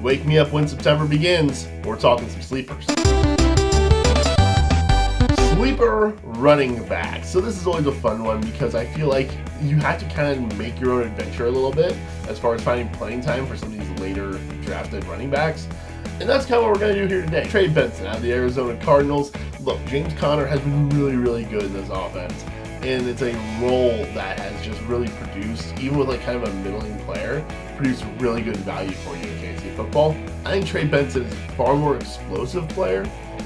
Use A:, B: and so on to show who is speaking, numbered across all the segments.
A: Wake me up when September begins. We're talking some sleepers. Sleeper running back. So this is always a fun one because I feel like you have to kind of make your own adventure a little bit as far as finding playing time for some of these later drafted running backs. And that's kind of what we're going to do here today. Trey Benson out of the Arizona Cardinals. Look, James Conner has been really good in this offense. And it's a role that has just really produced, even with like kind of a middling player, produced really good value for you in fantasy football. I think Trey Benson is a far more explosive player,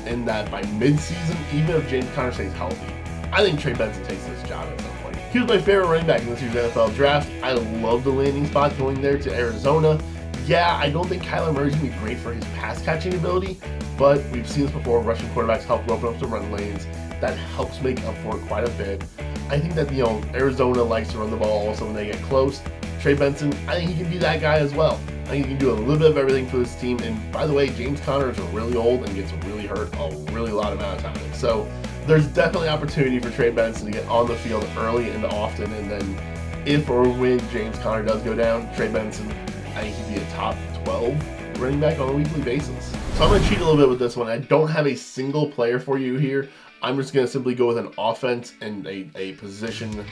A: and that by mid-season, even if James Conner stays healthy, I think Trey Benson takes this job at some point. He was my favorite running back in this year's NFL draft. I love the landing spot going there to Arizona. Yeah, I don't think Kyler Murray's going to be great for his pass-catching ability, but we've seen this before. Rushing quarterbacks help open up some run lanes. That helps make up for it quite a bit. I think that, Arizona likes to run the ball also when they get close. Trey Benson, I think he can be that guy as well. I think he can do a little bit of everything for this team. And by the way, James Conner is really old and gets really hurt a really lot amount of time. So there's definitely opportunity for Trey Benson to get on the field early and often. And then if or when James Conner does go down, Trey Benson, I think he'd be a top 12 running back on a weekly basis. So I'm going to cheat a little bit with this one. I don't have a single player for you here. I'm just going to simply go with an offense and a position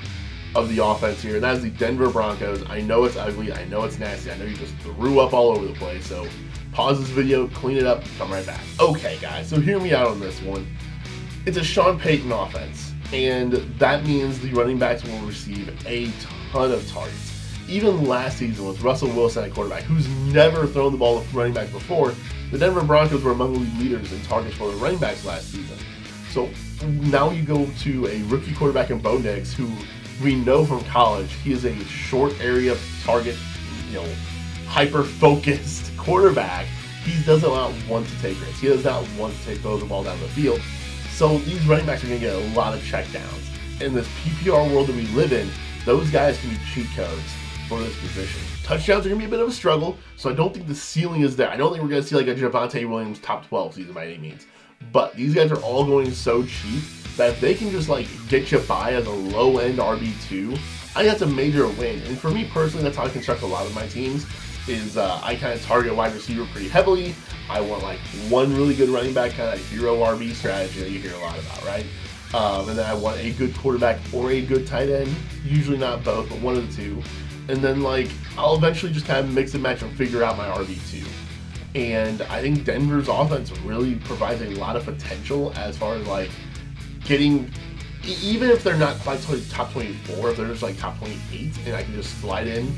A: of the offense here. And that is the Denver Broncos. I know it's ugly. I know it's nasty. I know you just threw up all over the place. So pause this video, clean it up, come right back. Okay, guys, so hear me out on this one. It's a Sean Payton offense. And that means the running backs will receive a ton of targets. Even last season with Russell Wilson at quarterback, who's never thrown the ball to running back before, the Denver Broncos were among the league leaders in targets for the running backs last season. So now you go to a rookie quarterback in Bo Nix, who we know from college, he is a short area target, hyper-focused quarterback. He does not want to take risks. He does not want to throw the ball down the field. So these running backs are going to get a lot of checkdowns. In this PPR world that we live in, those guys can be cheat codes for this position. Touchdowns are going to be a bit of a struggle, so I don't think the ceiling is there. I don't think we're going to see like a Javonte Williams top 12 season by any means. But these guys are all going so cheap that if they can just get you by as a low-end RB2, I think that's a major win. And for me personally, that's how I construct a lot of my teams, is I kind of target wide receiver pretty heavily. I want one really good running back, kind of hero RB strategy that you hear a lot about, right? And then I want a good quarterback or a good tight end, usually not both, but one of the two. And then I'll eventually just kind of mix and match and figure out my RB2. And I think Denver's offense really provides a lot of potential as far as getting, even if they're not quite top 24, if they're just top 28, and I can just slide in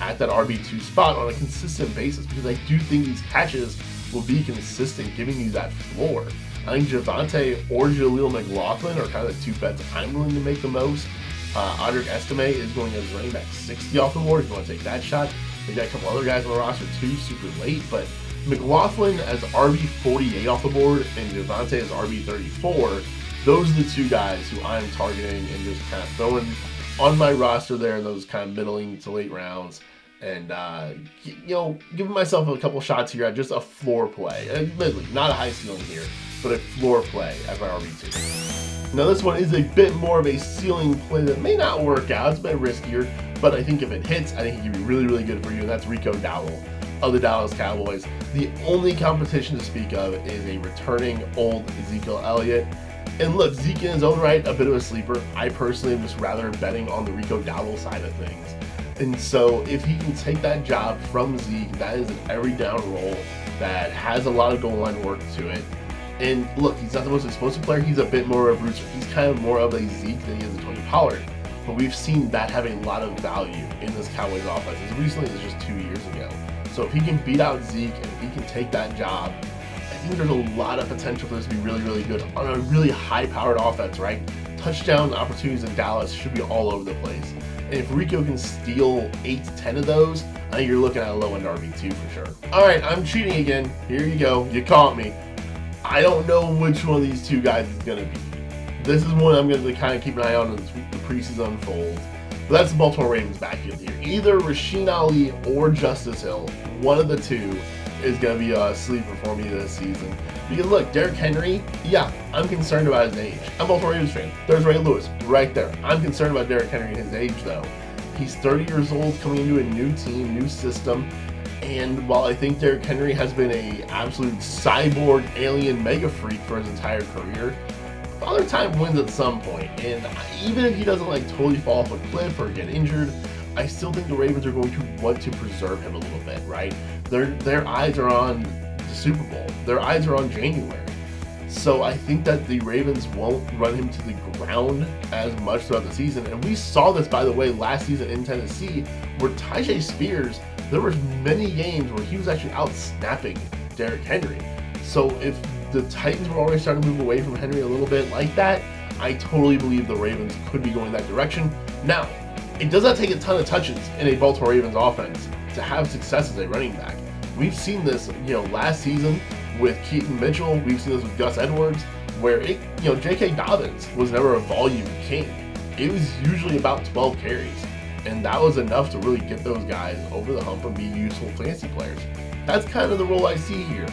A: at that RB2 spot on a consistent basis, because I do think these catches will be consistent, giving you that floor. I think Javonte or Jaleel McLaughlin are kind of the two bets I'm willing to make the most. Audric Estime is going as running back 60 off the board if you want to take that shot. They got a couple other guys on the roster too, super late, but McLaughlin as RB48 off the board and Javonte as RB34, those are the two guys who I'm targeting and just kind of throwing on my roster there in those kind of middling to late rounds, and giving myself a couple shots here at just a floor play. Admittedly, not a high ceiling here, but a floor play as my RB2. Now this one is a bit more of a ceiling play that may not work out. It's a bit riskier, but I think if it hits, I think it can be really good for you, and that's Rico Dowdle of the Dallas Cowboys. The only competition to speak of is a returning old Ezekiel Elliott. And look, Zeke in his own right, a bit of a sleeper. I personally am just rather betting on the Rico Dowdle side of things. And so if he can take that job from Zeke, that is an every down role that has a lot of goal line work to it. And look, he's not the most explosive player. He's a bit more of a Brewster. He's kind of more of a Zeke than he is a Tony Pollard. But we've seen that having a lot of value in this Cowboys offense as recently as just 2 years ago. So if he can beat out Zeke and if he can take that job, I think there's a lot of potential for this to be really good on a really high-powered offense, right? Touchdown opportunities in Dallas should be all over the place. And if Rico can steal 8 to 10 of those, I think you're looking at a low-end RB2 for sure. All right, I'm cheating again. Here you go. You caught me. I don't know which one of these two guys is going to be. This is one I'm going to kind of keep an eye on as the preseason unfolds. But that's the Baltimore Ravens backfield here. Either Rasheen Ali or Justice Hill, one of the two, is going to be a sleeper for me this season. Because look, Derrick Henry, yeah, I'm concerned about his age. I'm a Baltimore Ravens fan. There's Ray Lewis right there. I'm concerned about Derrick Henry and his age, though. He's 30 years old, coming into a new team, new system, And while I think Derrick Henry has been a absolute cyborg alien mega freak for his entire career, Father Time wins at some point. And even if he doesn't like totally fall off a cliff or get injured, I still think the Ravens are going to want to preserve him a little bit, right? Their eyes are on the Super Bowl. Their eyes are on January. So I think that the Ravens won't run him to the ground as much throughout the season. And we saw this, by the way, last season in Tennessee, where Tyjae Spears, there was many games where he was actually out snapping Derrick Henry. So if the Titans were already starting to move away from Henry a little bit like that, I totally believe the Ravens could be going that direction. Now, it does not take a ton of touches in a Baltimore Ravens offense to have success as a running back. We've seen this, last season with Keaton Mitchell. We've seen this with Gus Edwards, where J.K. Dobbins was never a volume king. It was usually about 12 carries, and that was enough to really get those guys over the hump and be useful fantasy players. That's kind of the role I see here.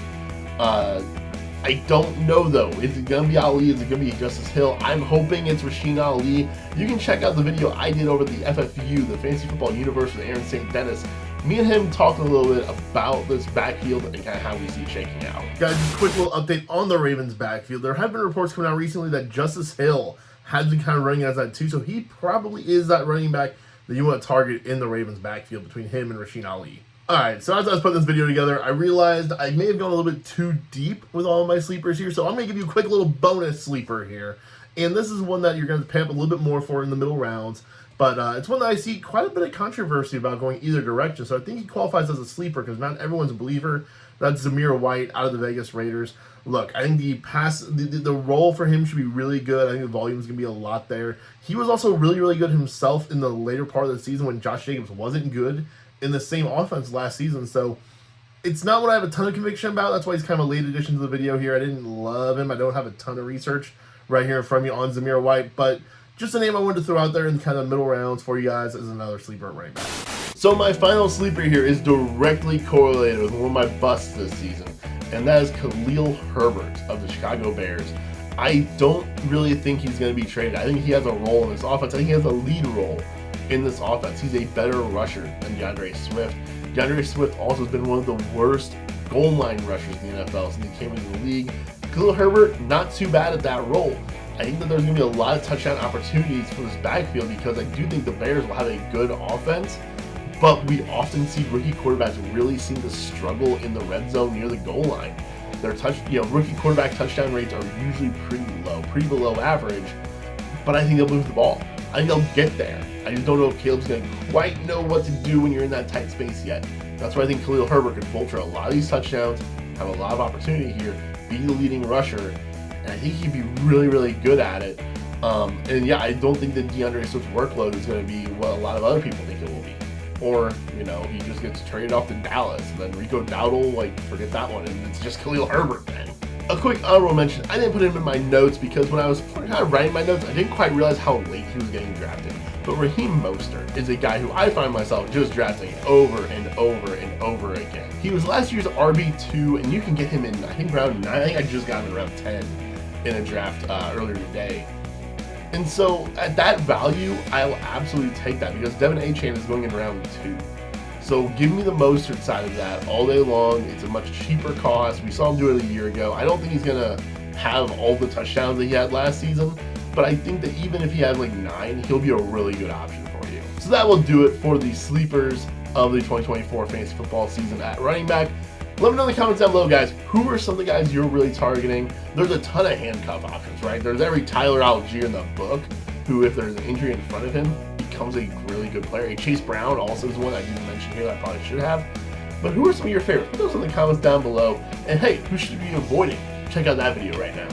A: I don't know though. Is it going to be Ali? Is it going to be Justice Hill? I'm hoping it's Rasheen Ali. You can check out the video I did over the FFU, the Fantasy Football Universe with Aaron St. Dennis. Me and him talking a little bit about this backfield and kind of how we see it shaking out. Guys, just a quick little update on the Ravens backfield. There have been reports coming out recently that Justice Hill has been kind of running as that too, so he probably is that running back that you want to target in the Ravens backfield between him and Rasheen Ali. Alright, so as I was putting this video together, I realized I may have gone a little bit too deep with all of my sleepers here, so I'm going to give you a quick little bonus sleeper here. And this is one that you're going to pay up a little bit more for in the middle rounds, but it's one that I see quite a bit of controversy about going either direction, so I think he qualifies as a sleeper because not everyone's a believer. That's Zamir White out of the Vegas Raiders. Look, I think the role for him should be really good. I think the volume is going to be a lot there. He was also really, really good himself in the later part of the season when Josh Jacobs wasn't good in the same offense last season, so it's not what I have a ton of conviction about. That's why he's kind of a late addition to the video here. I didn't love him. I don't have a ton of research right here in front of me on Zamir White, but just a name I wanted to throw out there in kind of middle rounds for you guys as another sleeper at running back. So my final sleeper here is directly correlated with one of my busts this season, and that is Khalil Herbert of the Chicago Bears. I don't really think he's going to be traded. I think he has a role in this offense. I think he has a lead role in this offense. He's a better rusher than DeAndre Swift. DeAndre Swift also has been one of the worst goal line rushers in the NFL since he came into the league. Khalil Herbert, not too bad at that role. I think that there's going to be a lot of touchdown opportunities for this backfield because I do think the Bears will have a good offense, but we often see rookie quarterbacks really seem to struggle in the red zone near the goal line. Their rookie quarterback touchdown rates are usually pretty low, pretty below average, but I think they'll move the ball. I think they'll get there. I just don't know if Caleb's going to quite know what to do when you're in that tight space yet. That's why I think Khalil Herbert could vulture a lot of these touchdowns, have a lot of opportunity here, be the leading rusher, and I think he'd be really, really good at it. And yeah, I don't think that DeAndre Swift's workload is going to be what a lot of other people think it will be. Or, he just gets traded off to Dallas, and then Rico Dowdle, forget that one, and it's just Khalil Herbert then. A quick honorable mention, I didn't put him in my notes because when I was kind of writing my notes, I didn't quite realize how late he was getting drafted. But Raheem Mostert is a guy who I find myself just drafting over and over and over again. He was last year's RB2, and you can get him in, I think, round 9. I think I just got him in round 10 in a draft earlier today. And so, at that value, I'll absolutely take that because Devin Achane is going in round 2. So give me the Mostert side of that all day long. It's a much cheaper cost. We saw him do it a year ago. I don't think he's going to have all the touchdowns that he had last season, but I think that even if he had 9, he'll be a really good option for you. So that will do it for the sleepers of the 2024 fantasy football season at running back. Let me know in the comments down below, guys, who are some of the guys you're really targeting? There's a ton of handcuff options, right? There's every Tyler Algier in the book who, if there's an injury in front of him, becomes a really good player. Chase Brown also is one I didn't mention here that I probably should have. But who are some of your favorites? Put those in the comments down below. And hey, who should you be avoiding? Check out that video right now.